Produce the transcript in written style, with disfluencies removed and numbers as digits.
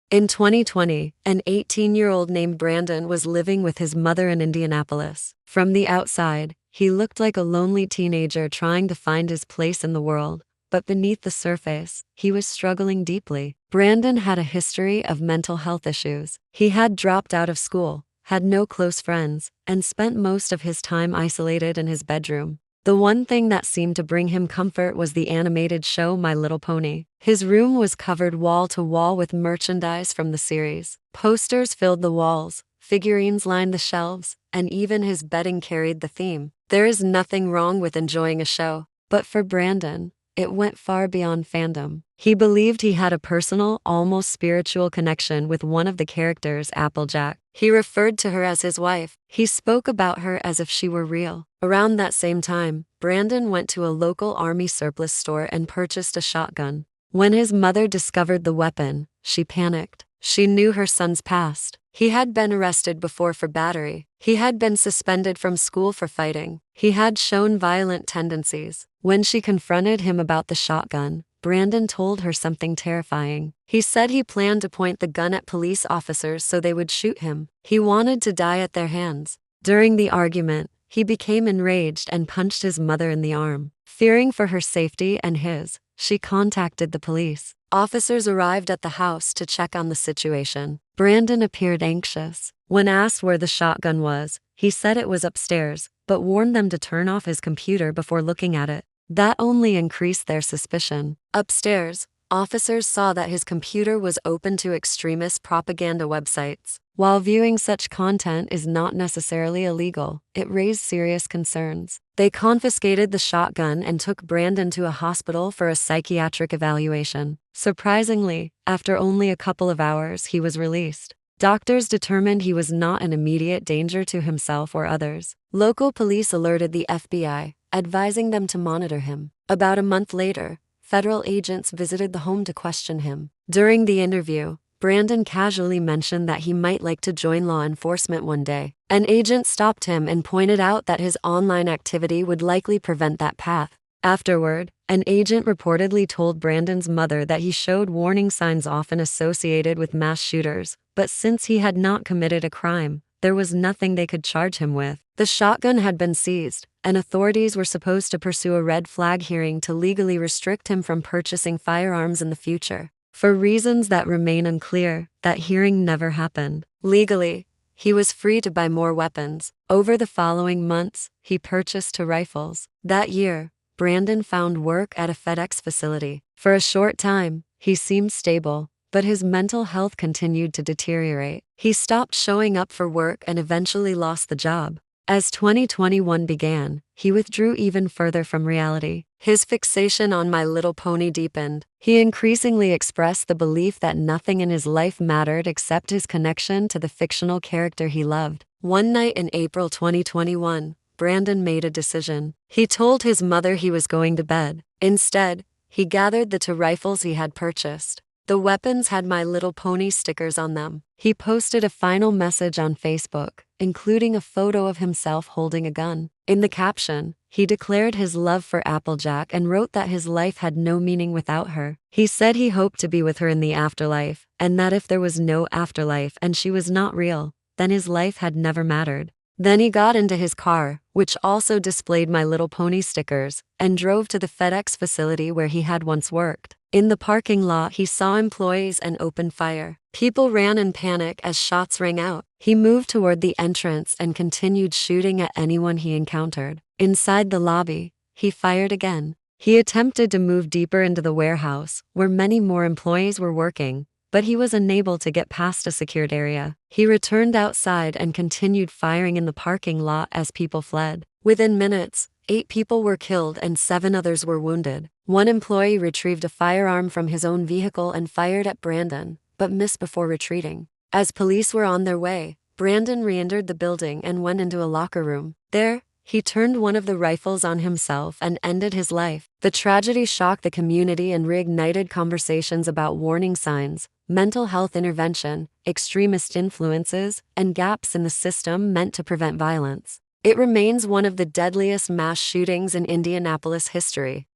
In 2020, an 18-year-old named Brandon was living with his mother in Indianapolis. From the outside, he looked like a lonely teenager trying to find his place in the world, but beneath the surface, he was struggling deeply. Brandon had a history of mental health issues. He had dropped out of school, had no close friends, and spent most of his time isolated in his bedroom. The one thing that seemed to bring him comfort was the animated show My Little Pony. His room was covered wall to wall with merchandise from the series. Posters filled the walls, figurines lined the shelves, and even his bedding carried the theme. There is nothing wrong with enjoying a show, but for Brandon, it went far beyond fandom. He believed he had a personal, almost spiritual connection with one of the characters, Applejack. He referred to her as his wife. He spoke about her as if she were real. Around that same time, Brandon went to a local army surplus store and purchased a shotgun. When his mother discovered the weapon, she panicked. She knew her son's past. He had been arrested before for battery. He had been suspended from school for fighting. He had shown violent tendencies. When she confronted him about the shotgun, Brandon told her something terrifying. He said he planned to point the gun at police officers so they would shoot him. He wanted to die at their hands. During the argument, he became enraged and punched his mother in the arm. Fearing for her safety and his, she contacted the police. Officers arrived at the house to check on the situation. Brandon appeared anxious. When asked where the shotgun was, he said it was upstairs, but warned them to turn off his computer before looking at it. That only increased their suspicion. Upstairs, officers saw that his computer was open to extremist propaganda websites. While viewing such content is not necessarily illegal, it raised serious concerns. They confiscated the shotgun and took Brandon to a hospital for a psychiatric evaluation. Surprisingly, after only a couple of hours, he was released. Doctors determined he was not an immediate danger to himself or others. Local police alerted the FBI, advising them to monitor him. About a month later, federal agents visited the home to question him. During the interview, Brandon casually mentioned that he might like to join law enforcement one day. An agent stopped him and pointed out that his online activity would likely prevent that path. Afterward, an agent reportedly told Brandon's mother that he showed warning signs often associated with mass shooters, but since he had not committed a crime, there was nothing they could charge him with. The shotgun had been seized, and authorities were supposed to pursue a red flag hearing to legally restrict him from purchasing firearms in the future. For reasons that remain unclear, that hearing never happened. Legally, he was free to buy more weapons. Over the following months, he purchased 2 rifles. That year, Brandon found work at a FedEx facility. For a short time, he seemed stable, but his mental health continued to deteriorate. He stopped showing up for work and eventually lost the job. As 2021 began, he withdrew even further from reality. His fixation on My Little Pony deepened. He increasingly expressed the belief that nothing in his life mattered except his connection to the fictional character he loved. One night in April 2021, Brandon made a decision. He told his mother he was going to bed. Instead, he gathered the 2 rifles he had purchased. The weapons had My Little Pony stickers on them. He posted a final message on Facebook, including a photo of himself holding a gun. In the caption, he declared his love for Applejack and wrote that his life had no meaning without her. He said he hoped to be with her in the afterlife, and that if there was no afterlife and she was not real, then his life had never mattered. Then he got into his car, which also displayed My Little Pony stickers, and drove to the FedEx facility where he had once worked. In the parking lot, he saw employees and opened fire. People ran in panic as shots rang out. He moved toward the entrance and continued shooting at anyone he encountered. Inside the lobby, he fired again. He attempted to move deeper into the warehouse, where many more employees were working, but he was unable to get past a secured area. He returned outside and continued firing in the parking lot as people fled. Within minutes, 8 people were killed and 7 others were wounded. One employee retrieved a firearm from his own vehicle and fired at Brandon, but missed before retreating. As police were on their way, Brandon re-entered the building and went into a locker room. There, he turned one of the rifles on himself and ended his life. The tragedy shocked the community and reignited conversations about warning signs, mental health intervention, extremist influences, and gaps in the system meant to prevent violence. It remains one of the deadliest mass shootings in Indianapolis history.